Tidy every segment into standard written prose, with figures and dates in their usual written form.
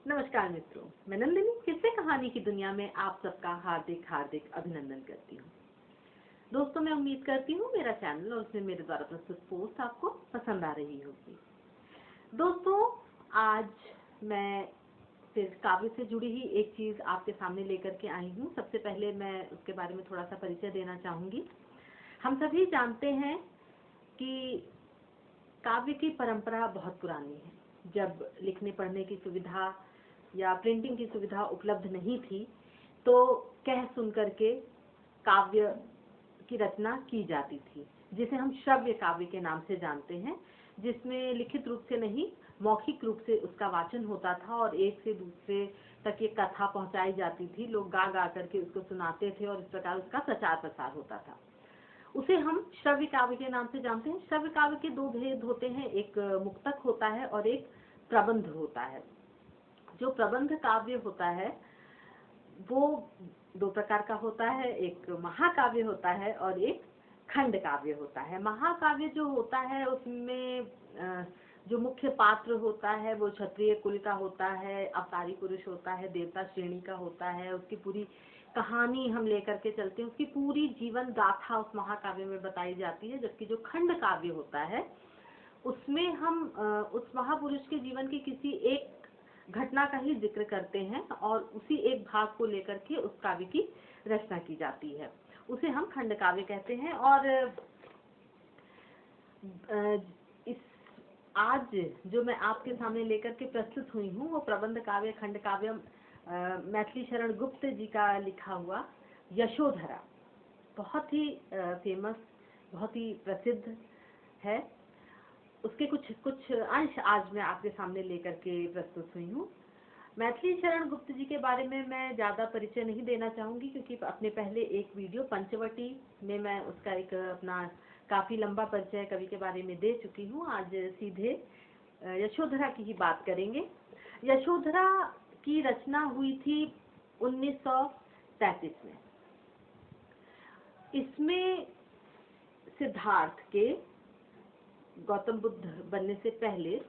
नमस्कार मित्रों, मैं नंदिनी किस्से कहानी की दुनिया में आप सबका हार्दिक हार्दिक अभिनंदन करती हूँ। दोस्तों, मैं उम्मीद करती हूँ मेरा चैनल और उसमें मेरे द्वारा प्रस्तुत पोस्ट आपको पसंद आ रही होगी। दोस्तों, आज मैं फिर काव्य से जुड़ी ही एक चीज आपके सामने लेकर के आई हूँ। सबसे पहले मैं उसके बारे में थोड़ा सा परिचय देना चाहूंगी। हम सभी जानते हैं कि काव्य की परंपरा बहुत पुरानी है। जब लिखने पढ़ने की सुविधा या प्रिंटिंग की सुविधा उपलब्ध नहीं थी तो कह सुन करके काव्य की रचना की जाती थी, जिसे हम श्रव्य काव्य के नाम से जानते हैं, जिसमें लिखित रूप से नहीं मौखिक रूप से उसका वाचन होता था और एक से दूसरे तक ये कथा पहुंचाई जाती थी। लोग गा गा करके उसको सुनाते थे और इस प्रकार उसका प्रचार प्रसार होता था। उसे हम श्रव्य काव्य के नाम से जानते हैं। श्रव्य काव्य के दो भेद होते हैं, एक मुक्तक होता है और एक प्रबंध होता है। जो प्रबंध काव्य होता है वो दो प्रकार का होता है, एक महाकाव्य होता है और एक खंड काव्य होता है। महाकाव्य जो होता है उसमें जो मुख्य पात्र होता है वो क्षत्रिय कुल का होता है, अवतारी पुरुष होता है, देवता श्रेणी का होता है। उसकी पूरी कहानी हम लेकर के चलते हैं, उसकी पूरी जीवन गाथा उस महाकाव्य में बताई जाती है। जबकि जो खंड काव्य होता है उसमें हम उस महापुरुष के जीवन की किसी एक घटना का ही जिक्र करते हैं और उसी एक भाग को लेकर के उस काव्य की रचना की जाती है। उसे हम खंड काव्य कहते हैं। और इस आज जो मैं आपके सामने लेकर के प्रस्तुत हुई हूँ वो प्रबंध काव्य खंड काव्य मैथिली शरण गुप्त जी का लिखा हुआ यशोधरा बहुत ही फेमस, बहुत ही प्रसिद्ध है। उसके कुछ अंश आज मैं आपके सामने लेकर के प्रस्तुत हुई हूँ। मैथिली शरण गुप्त जी के बारे में मैं ज़्यादा परिचय नहीं देना चाहूँगी, क्योंकि अपने पहले एक वीडियो पंचवटी में मैं उसका एक अपना काफ़ी लंबा परिचय कवि के बारे में दे चुकी हूँ। आज सीधे यशोधरा की ही बात करेंगे। यशोधरा की रचना हुई थी 1933 में। इसमें सिद्धार्थ के गौतम बुद्ध बनने से पहले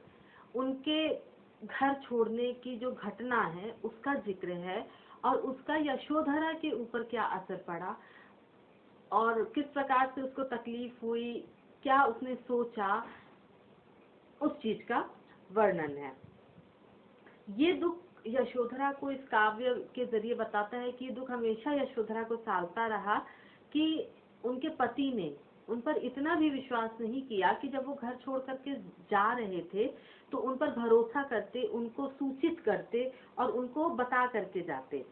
उनके घर छोड़ने की जो घटना है उसका जिक्र है और उसका यशोधरा के ऊपर क्या असर पड़ा और किस प्रकार से उसको तकलीफ हुई, क्या उसने सोचा, उस चीज का वर्णन है। ये दुख यशोधरा को इस काव्य के जरिए बताता है कि ये दुख हमेशा यशोधरा को सालता रहा कि उनके पति ने उन पर इतना भी विश्वास नहीं किया कि जब वो घर छोड़ करके जा रहे थे तो उन पर भरोसा करते, उनको सूचित करते और उनको बता करके जाते।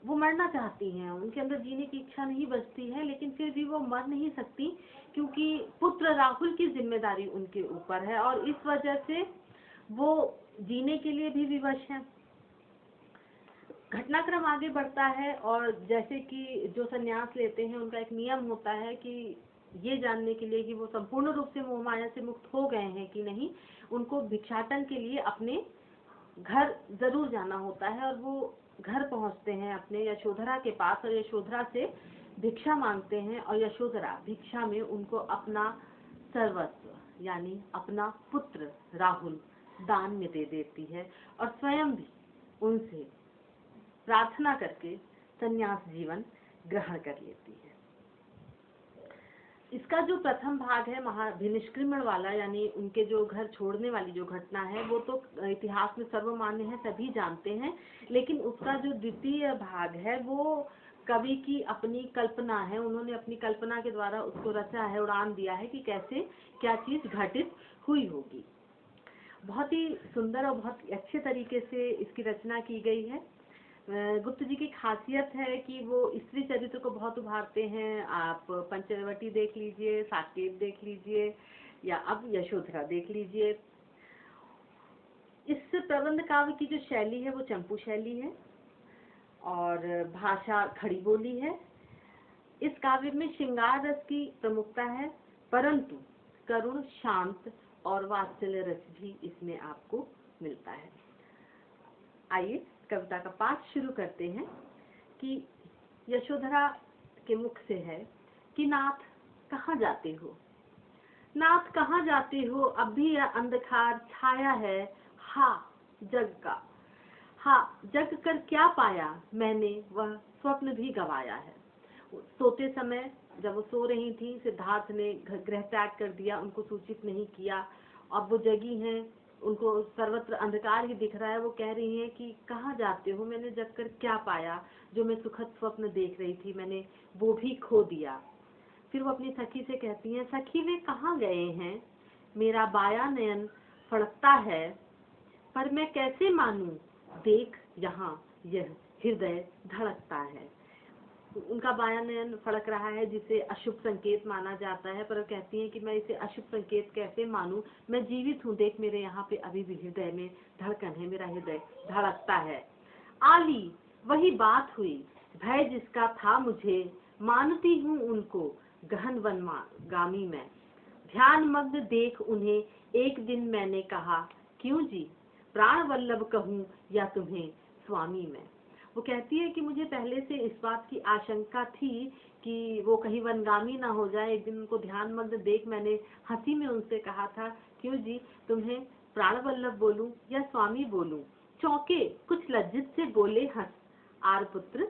वो मरना चाहती हैं, उनके अंदर जीने की इच्छा नहीं बचती है, लेकिन फिर भी वो मर नहीं सकती क्योंकि पुत्र राहुल की जिम्मेदारी उनके ऊपर है और इस वजह से वो जीने के लिए भी विवश है। घटनाक्रम आगे बढ़ता है और जैसे कि जो संन्यास लेते हैं उनका एक नियम होता है कि ये जानने के लिए कि वो संपूर्ण रूप से मोह माया से मुक्त हो गए हैं कि नहीं, उनको भिक्षाटन के लिए अपने घर जरूर जाना होता है। और वो घर पहुंचते हैं अपने यशोधरा के पास और यशोधरा से भिक्षा मांगते हैं और यशोधरा भिक्षा में उनको अपना सर्वस्व यानी अपना पुत्र राहुल दान में दे देती है और स्वयं भी उनसे प्रार्थना करके संन्यास जीवन ग्रहण कर लेती है। इसका जो प्रथम भाग है महाभिनिष्क्रमण वाला, यानी उनके जो घर छोड़ने वाली जो घटना है वो तो इतिहास में सर्वमान्य है, सभी जानते हैं। लेकिन उसका जो द्वितीय भाग है वो कवि की अपनी कल्पना है, उन्होंने अपनी कल्पना के द्वारा उसको रचा है, उड़ान दिया है कि कैसे क्या चीज घटित हुई होगी। बहुत ही सुंदर और बहुत अच्छे तरीके से इसकी रचना की गई है। गुप्त जी की खासियत है कि वो स्त्री चरित्र को बहुत उभारते हैं। आप पंचवटी देख लीजिए, साकेत देख लीजिए या अब यशोधरा देख लीजिए। इस प्रबंध काव्य की जो शैली है वो चंपू शैली है और भाषा खड़ी बोली है। इस काव्य में श्रृंगार रस की प्रमुखता है, परंतु करुण, शांत और वात्सल्य रस भी इसमें आपको मिलता है। आइए कविता का पाठ शुरू करते हैं कि यशोधरा के मुख से है कि नाथ कहाँ जाते हो, नाथ कहाँ जाते हो, अब भी यह अंधकार छाया है हा जग का, हाँ, जग कर क्या पाया मैंने, वह स्वप्न भी गवाया है। सोते समय जब वो सो रही थी, सिद्धार्थ ने गृह त्याग कर दिया, उनको सूचित नहीं किया। अब वो जगी हैं, उनको सर्वत्र अंधकार ही दिख रहा है। वो कह रही हैं कि कहाँ जाते हो, मैंने जग कर क्या पाया, जो मैं सुखद स्वप्न देख रही थी मैंने वो भी खो दिया। फिर वो अपनी सखी से कहती हैं, सखी वे कहाँ गए हैं, मेरा बाया नयन फड़कता है, पर मैं कैसे मानूं, देख यहाँ यह हृदय धड़कता है। उनका बाया नयन फड़क रहा है, जिसे अशुभ संकेत माना जाता है, पर वो कहती हैं कि मैं इसे अशुभ संकेत कैसे मानूं, मैं जीवित हूँ, देख मेरे यहाँ पे अभी भी हृदय में धड़कन है, मेरा हृदय धड़कता है। आली वही बात हुई, भय जिसका था मुझे, मानती हूँ उनको गहन वनगामी में। ध्यान मग्न देख उन्हें एक दिन मैंने कहा, क्यों जी प्राण वल्लभ कहूँ या तुम्हें स्वामी में। वो कहती है कि मुझे पहले से इस बात की आशंका थी कि वो कहीं वनगामी ना हो जाए। एक दिन उनको ध्यान मग्न देख मैंने हंसी में उनसे कहा था, क्यों जी तुम्हें प्राण वल्लभ बोलूं या स्वामी बोलूं। चौंके, कुछ लज्जित से बोले हंस, आर पुत्र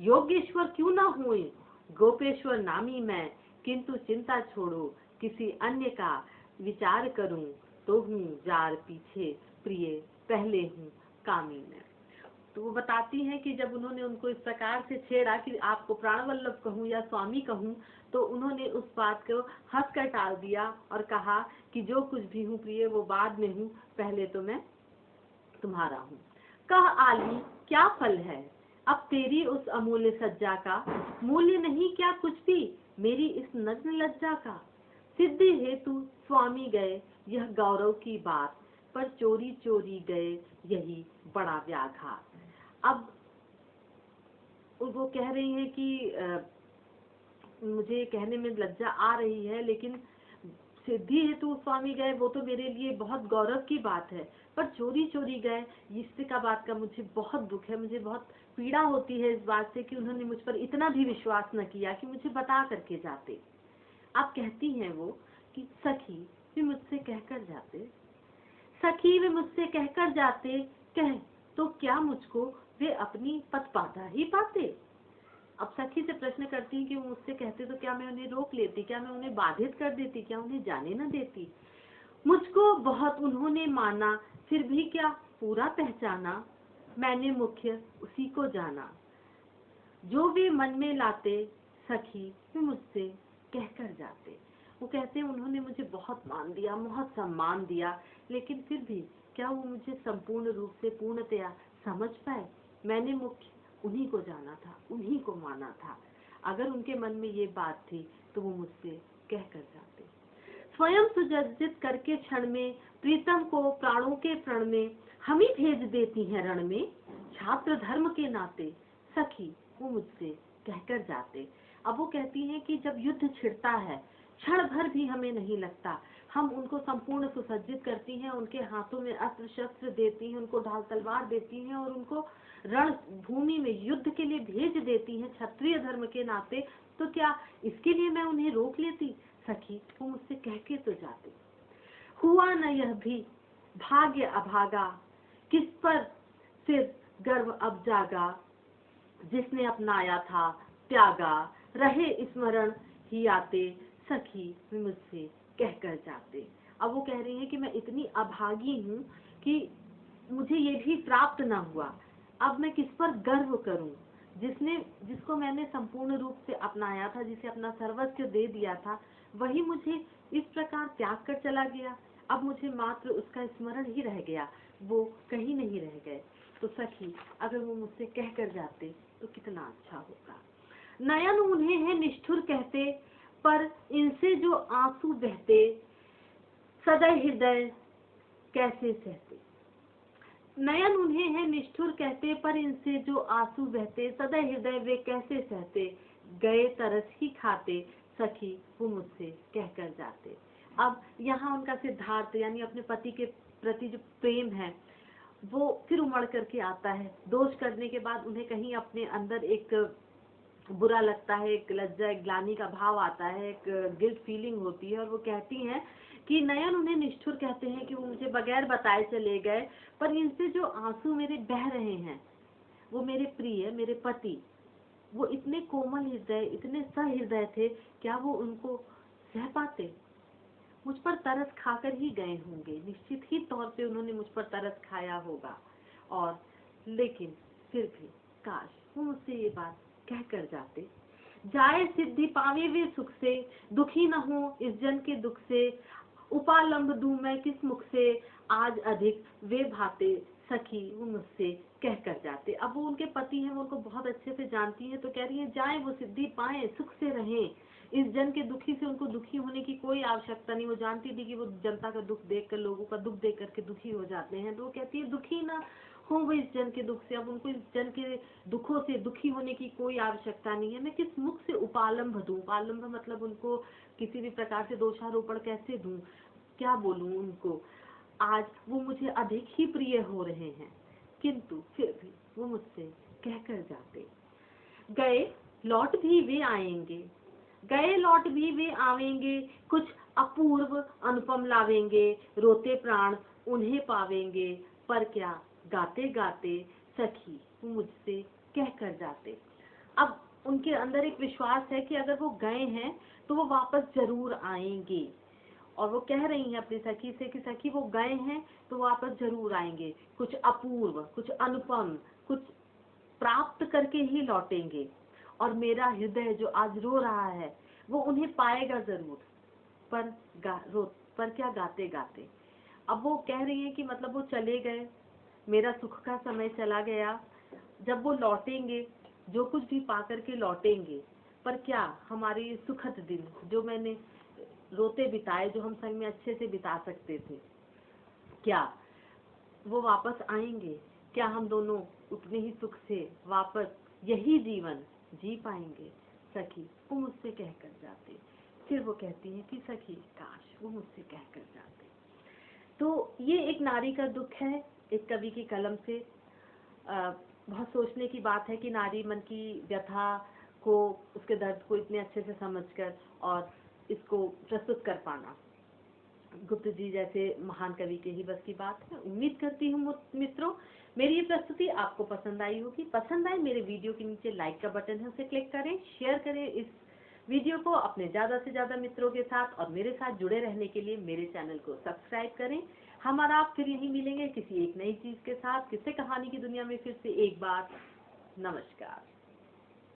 योगेश्वर क्यों ना हुए, गोपेश्वर नामी मैं, किंतु चिंता छोड़ो किसी अन्य का विचार करूं, तो हूँ जार पीछे प्रिय पहले हूँ कामी में। तो वो बताती हैं कि जब उन्होंने उनको इस प्रकार से छेड़ा कि आपको प्राणवल्लभ कहूँ या स्वामी कहूँ, तो उन्होंने उस बात को हंस कर टाल दिया और कहा कि जो कुछ भी हूँ प्रिय वो बाद में हूँ, पहले तो मैं तुम्हारा हूँ। कह आली क्या फल है अब तेरी उस अमूल्य सज्जा का, मूल्य नहीं क्या कुछ भी मेरी इस नग्न लज्जा का। सिद्धि हेतु स्वामी गए यह गौरव की बात, पर चोरी चोरी गए यही बड़ा व्याघात। अब वो कह रही हैं कि मुझे कहने में लज्जा आ रही है, लेकिन सिद्धि हेतु स्वामी गए वो तो मेरे लिए बहुत गौरव की बात है, पर चोरी चोरी गए इससे का बात का मुझे बहुत दुख है, मुझे बहुत पीड़ा होती है इस बात से कि उन्होंने मुझ पर इतना भी विश्वास न किया कि मुझे बता करके जाते। अब कहती हैं वो कि सखी वे मुझसे कहकर जाते, सखी वे मुझसे कहकर जाते, कह तो क्या मुझको वे अपनी पथ बाधा ही पाते। अब सखी से प्रश्न करती हैं कि वो मुझसे कहते तो क्या मैं उन्हें रोक लेती, क्या मैं उन्हें बाधित कर देती, क्या उन्हें जाने न देती। मुझको बहुत उन्होंने माना, फिर भी क्या पूरा पहचाना, मैंने मुख्य उसी को जाना। जो वे मन में लाते सखी वे मुझसे कहकर जाते। वो कहते हैं उन्होंने मुझे बहुत मान दिया, बहुत सम्मान दिया, लेकिन फिर भी क्या वो मुझे संपूर्ण रूप से पूर्णतया समझ पाए। मैंने मुख्य उन्हीं को जाना था, उन्हीं को माना था। अगर उनके मन में ये बात थी तो वो मुझसे कह कर जाते। स्वयं सुजर्जित करके क्षण में प्रीतम को प्राणों के प्रण में हम ही भेज देती हैं रण में, छात्र धर्म के नाते सखी वो मुझसे कहकर जाते। अब वो कहती हैं कि जब युद्ध छिड़ता है क्षण भर भी हमें नहीं लगता, हम उनको संपूर्ण सुसज्जित करती हैं, उनके हाथों में अस्त्र शस्त्र देती हैं, उनको ढाल तलवार देती हैं और उनको रण भूमि में युद्ध के लिए भेज देती हैं क्षत्रिय धर्म के नाते, तो क्या इसके लिए मैं उन्हें रोक लेती। सखी वो मुझसे कह के तो जाते। हुआ न यह भी भाग्य अभागा, किस पर सिर गर्व अब जागा, जिसने अपनाया था त्यागा, रहे स्मरण ही आते, सखी वे मुझसे कहकर जाते। अब वो कह रही हैं कि मैं इतनी अभागी हूँ कि मुझे ये भी प्राप्त न हुआ, अब मैं किस पर गर्व करूं, जिसको मैंने संपूर्ण रूप से अपनाया था, जिसे अपना सर्वस्व दे दिया था, वही मुझे इस प्रकार त्याग कर चला गया। अब मुझे मात्र उसका स्मरण ही रह गया, वो कहीं नहीं रह गए। तो सखी अगर वो मुझसे कह कर जाते तो कितना अच्छा होगा। नयन उन्हें है निष्ठुर कहते, पर इनसे जो आंसू बहते, सदै हृदय कैसे सहते। नयन उन्हें है निष्ठुर कहते, पर इनसे जो आंसू बहते, सदै हृदय वे कैसे सहते, गए तरस ही खाते, सखी वो मुझसे कहकर जाते। अब यहाँ उनका सिद्धार्थ यानी अपने पति के प्रति जो प्रेम है वो फिर उमड़ करके आता है। दोष करने के बाद उन्हें कहीं अपने अंदर एक बुरा लगता है, एक लज्जा, एक ग्लानि का भाव आता है, एक गिल्ट फीलिंग होती है, और वो कहती हैं कि नयन उन्हें निष्ठुर कहते हैं कि वो मुझे बगैर बताए चले गए, पर इनसे जो आंसू मेरे बह रहे हैं वो मेरे प्रिय, मेरे पति, वो इतने कोमल हृदय, इतने सहृदय थे, क्या वो उनको सह पाते? मुझ पर तरस खाकर ही गए होंगे, निश्चित ही तौर पे उन्होंने मुझ पर तरस खाया होगा। और लेकिन फिर भी काश वो मुझसे ये बात कह कर जाते, जाए सिद्धि पावे वे सुख से, दुखी न हो इस जन के दुख से, उपालंब दूं मैं किस मुख से, आज अधिक वे भाते सखी वो मुझसे कह कर जाते। अब वो उनके पति हैं, वो उनको बहुत अच्छे से जानती है, तो कह रही है जाए वो सिद्धि पाए, सुख से रहें, इस जन के दुखी से उनको दुखी होने की कोई आवश्यकता नहीं। वो जानती थी कि वो जनता का दुख देखकर, लोगों का दुख देख करके दुखी हो जाते हैं, तो वो कहती है दुखी ना हो वो इस जन के दुख से, अब उनको इस जन के दुखों से दुखी होने की कोई आवश्यकता नहीं है। मैं किस मुख से उपालंब दूं, उपालंब मतलब उनको किसी भी प्रकार से दोषारोपण कैसे दूं, क्या बोलूं उनको, आज वो मुझे अधिक ही प्रिय हो रहे हैं, किंतु फिर भी वो मुझसे कह कर जाते, गए लौट भी वे आएंगे, गए लौट भी वे आवेंगे, कुछ अपूर्व अनुपम लावेंगे, रोते प्राण उन्हें पावेंगे, पर क्या गाते गाते सखी वो मुझसे कह कर जाते। अब उनके अंदर एक विश्वास है कि अगर वो गए हैं तो वो वापस जरूर आएंगे, और वो कह रही हैं अपनी सखी से कि सखी वो गए हैं तो वापस जरूर आएंगे, कुछ अपूर्व, कुछ अनुपम, कुछ प्राप्त करके ही लौटेंगे, और मेरा हृदय जो आज रो रहा है वो उन्हें पाएगा जरूर, पर क्या गाते गाते। अब वो कह रही है कि मतलब वो चले गए, मेरा सुख का समय चला गया, जब वो लौटेंगे जो कुछ भी पाकर के लौटेंगे, पर क्या हमारे ये सुखद दिन जो मैंने रोते बिताए, जो हम संग में अच्छे से बिता सकते थे, क्या वो वापस आएंगे? क्या हम दोनों उतने ही सुख से वापस यही जीवन जी पाएंगे? सखी वो मुझसे कह कर जाते। फिर वो कहती है कि सखी काश वो मुझसे कह कर जाते। तो ये एक नारी का दुख है, एक कवि की कलम से। बहुत सोचने की बात है कि नारी मन की व्यथा को, उसके दर्द को इतने अच्छे से समझकर और इसको प्रस्तुत कर पाना गुप्त जी जैसे महान कवि के ही बस की बात है। उम्मीद करती हूँ मित्रों मेरी ये प्रस्तुति आपको पसंद आई होगी। पसंद आए मेरे वीडियो के नीचे लाइक का बटन है, उसे क्लिक करें, शेयर करें इस वीडियो को अपने ज्यादा से ज्यादा मित्रों के साथ, और मेरे साथ जुड़े रहने के लिए मेरे चैनल को सब्सक्राइब करें। हम और आप फिर यहीं मिलेंगे किसी एक नई चीज के साथ, किस्से कहानी की दुनिया में फिर से एक बार। नमस्कार।